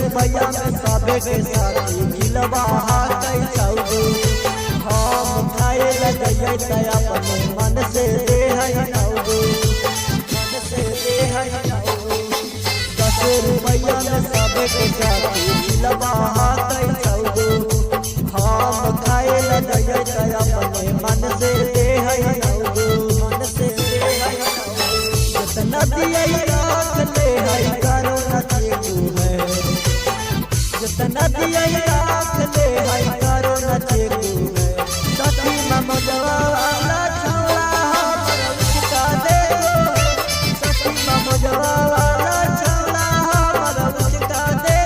रुपया में सबे के साथी खिलवा कई चौदो हम खाए लगे तया अपने मन से दे है नौदो मन से दे है नौदो 10 रुपया में सबे के साथी खिलवा कई चौदो हम खाए लगे तया अपने मन से दे है नौदो मन से दे है जितना दिया राख ले है करो न जितना दिया राख ले है करो न चेकू सखी ममजवा वाला छौड़ा हमरा उसका दे सखी ममजवा वाला छौड़ा हमरा उसका दे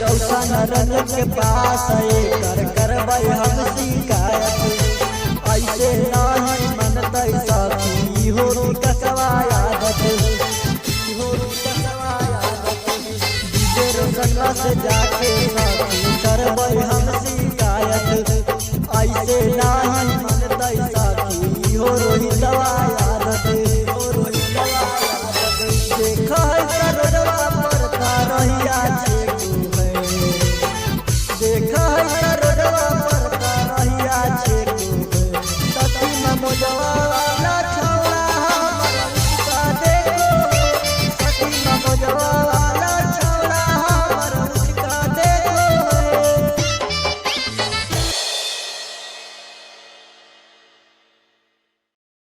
रंजन के पास कर करबै हम शिकायत ऐसे नहीं मनतै साथी हो कसवा आदत हो कसवा आदत डीजे रोशनवा से जाके साथी